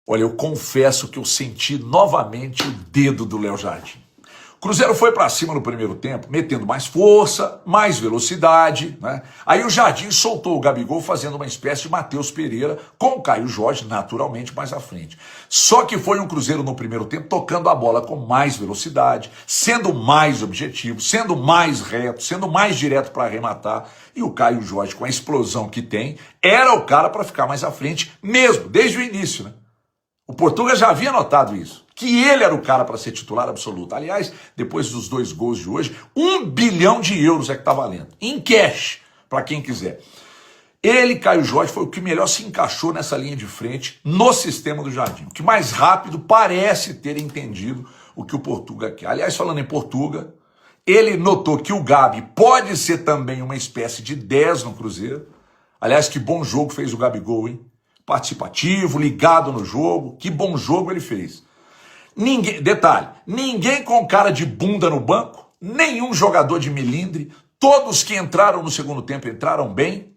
Olha, eu confesso que eu senti novamente o dedo do Léo Jardim. O Cruzeiro foi para cima no primeiro tempo, metendo mais força, mais velocidade, né? Aí o Jardim soltou o Gabigol fazendo uma espécie de Matheus Pereira com o Caio Jorge naturalmente mais à frente. Só que foi um Cruzeiro no primeiro tempo tocando a bola com mais velocidade, sendo mais objetivo, sendo mais reto, sendo mais direto para arrematar. E o Caio Jorge, com a explosão que tem, era o cara para ficar mais à frente mesmo, desde o início, né? O Portuga já havia notado isso, que ele era o cara para ser titular absoluto. Aliás, depois dos 2 gols de hoje, 1 bilhão de euros é que está valendo, em cash, para quem quiser. Ele, Caio Jorge, foi o que melhor se encaixou nessa linha de frente no sistema do Jardim, o que mais rápido parece ter entendido o que o Portuga quer. Aliás, falando em Portuga, ele notou que o Gabi pode ser também uma espécie de 10 no Cruzeiro. Aliás, que bom jogo fez o Gabigol, hein? Participativo, ligado no jogo, que bom jogo ele fez. Detalhe, ninguém com cara de bunda no banco, nenhum jogador de milindre, todos que entraram no segundo tempo entraram bem,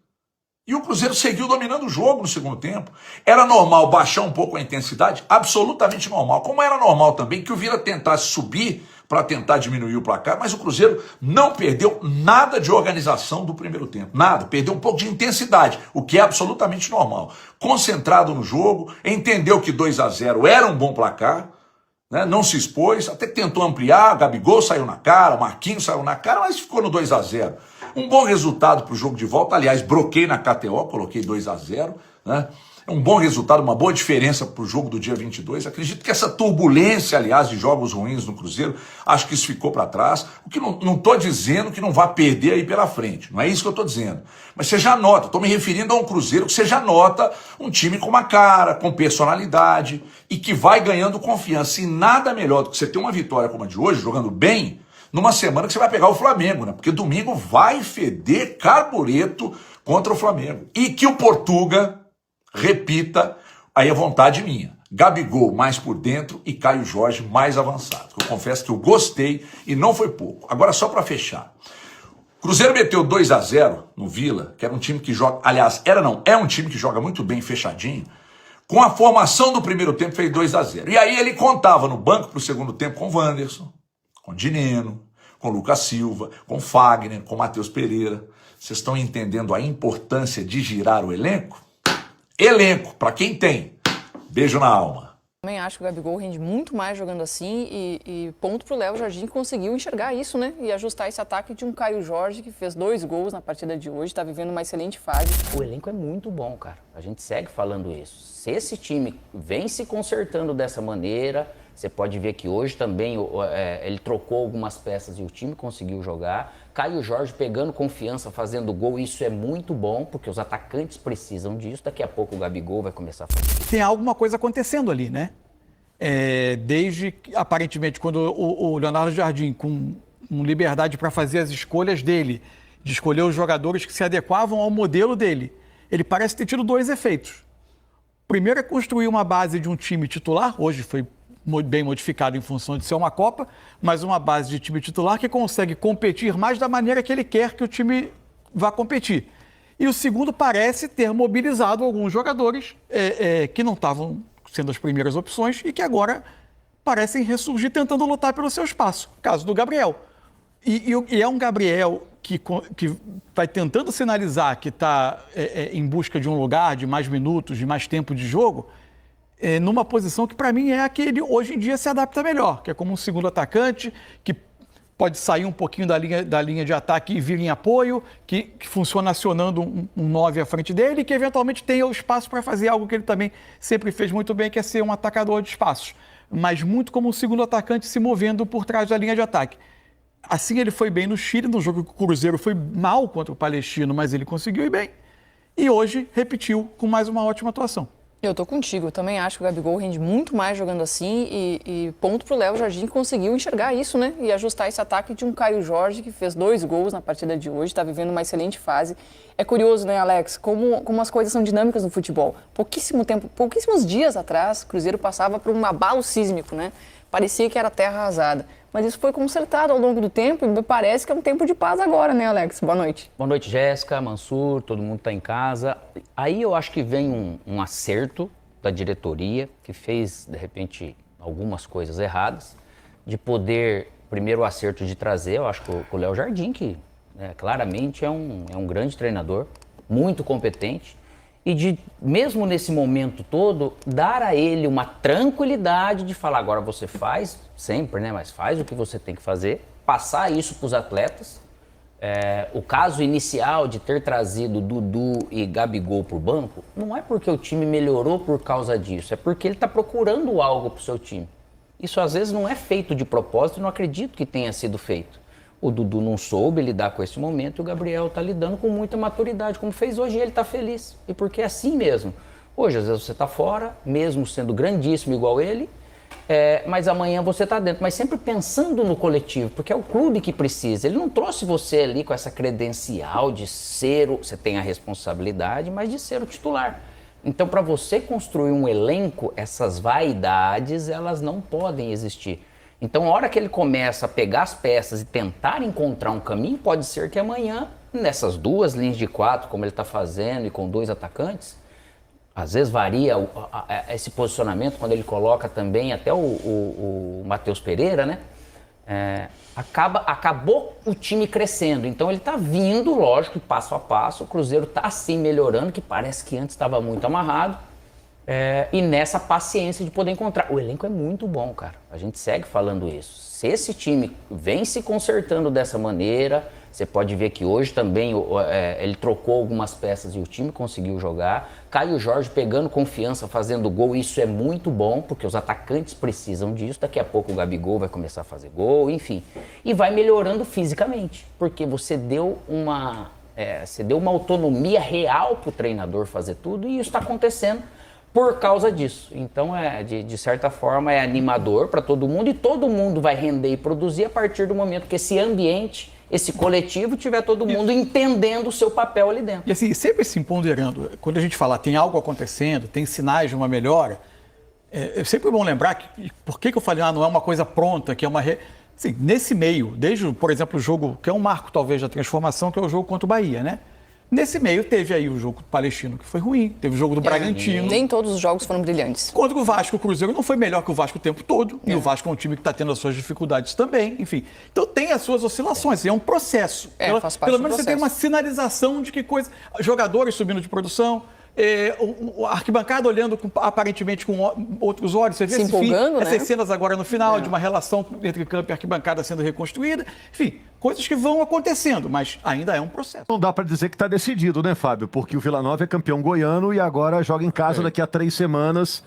e o Cruzeiro seguiu dominando o jogo no segundo tempo. Era normal baixar um pouco a intensidade? Absolutamente normal. Como era normal também que o Vila tentasse subir para tentar diminuir o placar, mas o Cruzeiro não perdeu nada de organização do primeiro tempo. Nada. Perdeu um pouco de intensidade, o que é absolutamente normal. Concentrado no jogo, entendeu que 2-0 era um bom placar, né? Não se expôs, até tentou ampliar, Gabigol saiu na cara, Marquinhos saiu na cara, mas ficou no 2-0. Um bom resultado para o jogo de volta, aliás, broquei na KTO, coloquei 2-0, né? É um bom resultado, uma boa diferença para o jogo do dia 22. Acredito que essa turbulência, aliás, de jogos ruins no Cruzeiro, acho que isso ficou para trás. O que não estou dizendo que não vai perder aí pela frente, não é isso que eu estou dizendo. Mas você já nota, estou me referindo a um Cruzeiro que você já nota um time com uma cara, com personalidade e que vai ganhando confiança. E nada melhor do que você ter uma vitória como a de hoje, jogando bem, numa semana que você vai pegar o Flamengo, né? Porque domingo vai feder carbureto contra o Flamengo. E que o Portuga repita aí a vontade minha. Gabigol mais por dentro e Caio Jorge mais avançado. Eu confesso que eu gostei e não foi pouco. Agora só para fechar. Cruzeiro meteu 2-0 no Vila, que era um time que joga, aliás, é um time que joga muito bem fechadinho. Com a formação do primeiro tempo fez 2-0. E aí ele contava no banco para o segundo tempo com o Wanderson, com Dineno, com Lucas Silva, com Fagner, com Matheus Pereira. Vocês estão entendendo a importância de girar o elenco? Elenco, para quem tem. Beijo na alma. Também acho que o Gabigol rende muito mais jogando assim e ponto pro Léo Jardim conseguiu enxergar isso, né? E ajustar esse ataque de um Caio Jorge que fez 2 gols na partida de hoje, tá vivendo uma excelente fase. O elenco é muito bom, cara. A gente segue falando isso. Se esse time vem se consertando dessa maneira, você pode ver que hoje também ele trocou algumas peças e o time conseguiu jogar. Caio Jorge pegando confiança, fazendo gol, isso é muito bom, porque os atacantes precisam disso. Daqui a pouco o Gabigol vai começar a fazer. Tem alguma coisa acontecendo ali, né? Desde, aparentemente, quando o Leonardo Jardim, com liberdade para fazer as escolhas dele, de escolher os jogadores que se adequavam ao modelo dele, ele parece ter tido 2 efeitos. Primeiro é construir uma base de um time titular, hoje foi bem modificado em função de ser uma Copa, mas uma base de time titular que consegue competir mais da maneira que ele quer que o time vá competir. E o segundo parece ter mobilizado alguns jogadores que não estavam sendo as primeiras opções e que agora parecem ressurgir tentando lutar pelo seu espaço. Caso do Gabriel. E é um Gabriel que vai tentando sinalizar que está em busca de um lugar, de mais minutos, de mais tempo de jogo, numa posição que para mim é a que ele hoje em dia se adapta melhor, que é como um segundo atacante, que pode sair um pouquinho da linha de ataque e vir em apoio, que funciona acionando um 9 à frente dele, e que eventualmente tenha o espaço para fazer algo que ele também sempre fez muito bem, que é ser um atacador de espaços, mas muito como um segundo atacante se movendo por trás da linha de ataque. Assim ele foi bem no Chile, no jogo que o Cruzeiro foi mal contra o Palestino, mas ele conseguiu ir bem, e hoje repetiu com mais uma ótima atuação. Eu tô contigo, eu também acho que o Gabigol rende muito mais jogando assim e ponto pro Léo Jardim conseguiu enxergar isso, né? E ajustar esse ataque de um Caio Jorge que fez 2 gols na partida de hoje, tá vivendo uma excelente fase. É curioso, né, Alex, como as coisas são dinâmicas no futebol. Pouquíssimos dias atrás, o Cruzeiro passava por um abalo sísmico, né? Parecia que era terra arrasada. Mas isso foi consertado ao longo do tempo e me parece que é um tempo de paz agora, né, Alex? Boa noite. Boa noite, Jéssica, Mansur, todo mundo está em casa. Aí eu acho que vem um acerto da diretoria, que fez, de repente, algumas coisas erradas, de poder, primeiro o acerto de trazer, eu acho que o Léo Jardim, que claramente é um grande treinador, muito competente, e de, mesmo nesse momento todo, dar a ele uma tranquilidade de falar, agora você faz, sempre, né, mas faz o que você tem que fazer, passar isso para os atletas. O caso inicial de ter trazido Dudu e Gabigol para o banco, não é porque o time melhorou por causa disso, é porque ele está procurando algo para o seu time. Isso às vezes não é feito de propósito e não acredito que tenha sido feito. O Dudu não soube lidar com esse momento e o Gabriel está lidando com muita maturidade, como fez hoje, e ele está feliz. E porque é assim mesmo. Hoje, às vezes, você está fora, mesmo sendo grandíssimo igual ele, mas amanhã você está dentro. Mas sempre pensando no coletivo, porque é o clube que precisa. Ele não trouxe você ali com essa credencial de ser você tem a responsabilidade, mas de ser o titular. Então, para você construir um elenco, essas vaidades, elas não podem existir. Então, a hora que ele começa a pegar as peças e tentar encontrar um caminho, pode ser que amanhã, nessas duas linhas de 4, como ele está fazendo, e com 2 atacantes, às vezes varia esse posicionamento, quando ele coloca também até o Matheus Pereira, né? Acabou o time crescendo. Então, ele está vindo, lógico, passo a passo. O Cruzeiro está, assim, melhorando, que parece que antes estava muito amarrado. E nessa paciência de poder encontrar. O elenco é muito bom, cara. A gente segue falando isso. Se esse time vem se consertando dessa maneira, você pode ver que hoje também ele trocou algumas peças e o time conseguiu jogar. Caio Jorge pegando confiança, fazendo gol, isso é muito bom, porque os atacantes precisam disso. Daqui a pouco o Gabigol vai começar a fazer gol, enfim. E vai melhorando fisicamente, porque você deu uma autonomia real para o treinador fazer tudo e isso está acontecendo por causa disso. Então, de certa forma, é animador para todo mundo e todo mundo vai render e produzir a partir do momento que esse ambiente, esse coletivo, tiver todo mundo entendendo o seu papel ali dentro. E assim, sempre se ponderando, quando a gente fala tem algo acontecendo, tem sinais de uma melhora, é sempre bom lembrar que, por que eu falei, não é uma coisa pronta, que é uma... Assim, nesse meio, desde, por exemplo, o jogo, que é um marco talvez da transformação, que é o jogo contra o Bahia, né? Nesse meio, teve aí o jogo palestino, que foi ruim. Teve o jogo do Bragantino. Nem todos os jogos foram brilhantes. Contra o Vasco, o Cruzeiro não foi melhor que o Vasco o tempo todo. E o Vasco é um time que está tendo as suas dificuldades também. Enfim, então tem as suas oscilações. É um processo. Faz parte pelo menos do você tem uma sinalização de que coisa... Jogadores subindo de produção... a arquibancada olhando aparentemente com outros olhos, você vê se empolgando, essas cenas agora no final de uma relação entre campo e arquibancada sendo reconstruída, enfim, coisas que vão acontecendo, mas ainda é um processo. Não dá para dizer que está decidido, né, Fábio? Porque o Vila Nova é campeão goiano e agora joga em casa daqui a 3 semanas.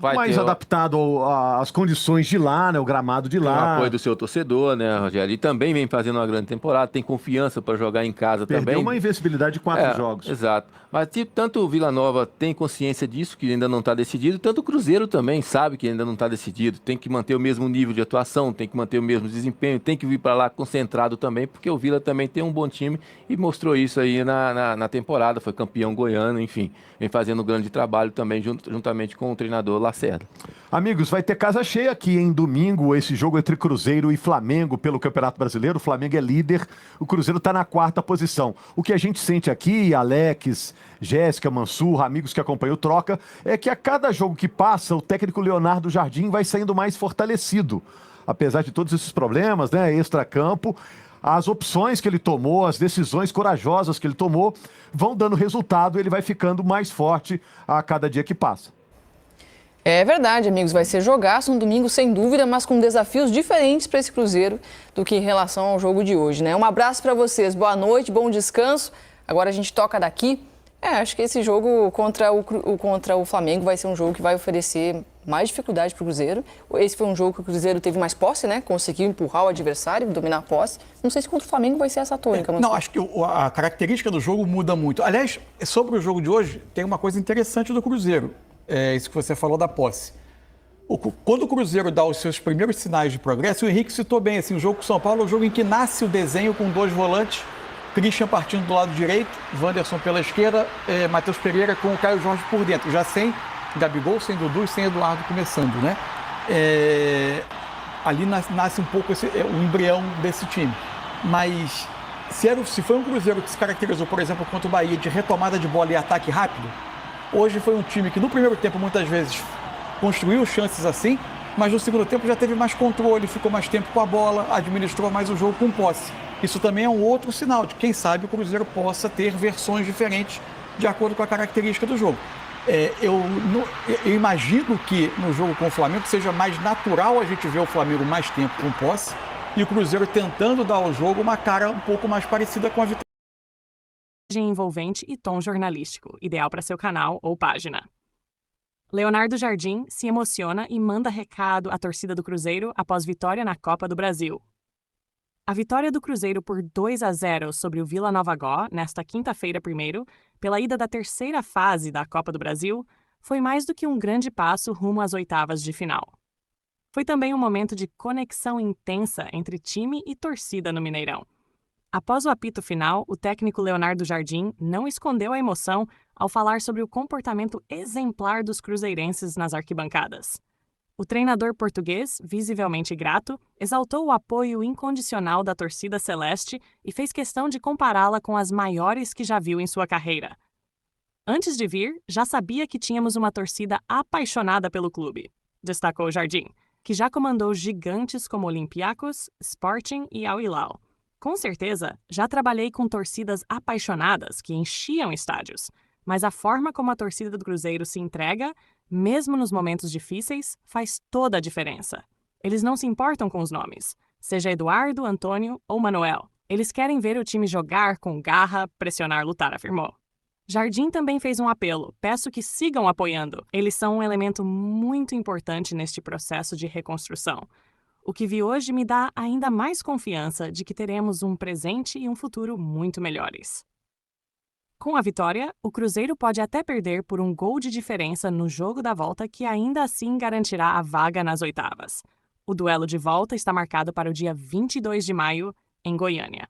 Mais adaptado às condições de lá, né? O gramado de lá. O apoio do seu torcedor, né, Rogério? E também vem fazendo uma grande temporada, tem confiança para jogar em casa também. Perdeu uma invencibilidade de 4 jogos. Exato. Mas tanto o Vila Nova tem consciência disso, que ainda não está decidido, tanto o Cruzeiro também sabe que ainda não está decidido. Tem que manter o mesmo nível de atuação, tem que manter o mesmo desempenho, tem que vir para lá concentrado também, porque o Vila também tem um bom time e mostrou isso aí na temporada. Foi campeão goiano, enfim. Vem fazendo um grande trabalho também juntamente com o treinador Lacerda. Amigos, vai ter casa cheia aqui em domingo, esse jogo entre Cruzeiro e Flamengo pelo Campeonato Brasileiro. O Flamengo é líder, o Cruzeiro está na 4ª posição. O que a gente sente aqui, Alex, Jéssica, Mansur, amigos que acompanham o Troca, é que a cada jogo que passa, o técnico Leonardo Jardim vai saindo mais fortalecido. Apesar de todos esses problemas, né, extracampo, as opções que ele tomou, as decisões corajosas que ele tomou, vão dando resultado e ele vai ficando mais forte a cada dia que passa. É verdade, amigos, vai ser jogaço um domingo sem dúvida, mas com desafios diferentes para esse Cruzeiro do que em relação ao jogo de hoje, né? Um abraço para vocês, boa noite, bom descanso. Agora a gente toca daqui. Acho que esse jogo contra o Flamengo vai ser um jogo que vai oferecer mais dificuldade para o Cruzeiro. Esse foi um jogo que o Cruzeiro teve mais posse, né? Conseguiu empurrar o adversário, dominar a posse. Não sei se contra o Flamengo vai ser essa tônica. Não, acho que a característica do jogo muda muito. Aliás, sobre o jogo de hoje, tem uma coisa interessante do Cruzeiro. Isso que você falou da posse. Quando o Cruzeiro dá os seus primeiros sinais de progresso, o Henrique citou bem, assim, o jogo com o São Paulo é o jogo em que nasce o desenho com 2 volantes, Christian partindo do lado direito, Wanderson pela esquerda, Matheus Pereira com o Caio Jorge por dentro, já sem Gabigol, sem Dudu e sem Eduardo começando, né? Ali nasce um pouco o embrião desse time. Mas se foi um Cruzeiro que se caracterizou, por exemplo, contra o Bahia, de retomada de bola e ataque rápido, Hoje foi um time que no primeiro tempo muitas vezes construiu chances assim, mas no segundo tempo já teve mais controle, ficou mais tempo com a bola, administrou mais o jogo com posse. Isso também é um outro sinal de que, quem sabe, o Cruzeiro possa ter versões diferentes de acordo com a característica do jogo. Eu imagino que no jogo com o Flamengo seja mais natural a gente ver o Flamengo mais tempo com posse e o Cruzeiro tentando dar ao jogo uma cara um pouco mais parecida com a vitória. Envolvente e tom jornalístico, ideal para seu canal ou página. Leonardo Jardim se emociona e manda recado à torcida do Cruzeiro após vitória na Copa do Brasil. A vitória do Cruzeiro por 2-0 sobre o Vila Nova Gó, nesta quinta-feira 1º, pela ida da terceira fase da Copa do Brasil, foi mais do que um grande passo rumo às oitavas de final. Foi também um momento de conexão intensa entre time e torcida no Mineirão. Após o apito final, o técnico Leonardo Jardim não escondeu a emoção ao falar sobre o comportamento exemplar dos cruzeirenses nas arquibancadas. O treinador português, visivelmente grato, exaltou o apoio incondicional da torcida celeste e fez questão de compará-la com as maiores que já viu em sua carreira. Antes de vir, já sabia que tínhamos uma torcida apaixonada pelo clube, destacou Jardim, que já comandou gigantes como Olympiacos, Sporting e Al Hilal. Com certeza, já trabalhei com torcidas apaixonadas que enchiam estádios, mas a forma como a torcida do Cruzeiro se entrega, mesmo nos momentos difíceis, faz toda a diferença. Eles não se importam com os nomes, seja Eduardo, Antônio ou Manuel. Eles querem ver o time jogar com garra, pressionar, lutar, afirmou. Jardim também fez um apelo. Peço que sigam apoiando. Eles são um elemento muito importante neste processo de reconstrução. O que vi hoje me dá ainda mais confiança de que teremos um presente e um futuro muito melhores. Com a vitória, o Cruzeiro pode até perder por um gol de diferença no jogo da volta, que ainda assim garantirá a vaga nas oitavas. O duelo de volta está marcado para o dia 22 de maio, em Goiânia.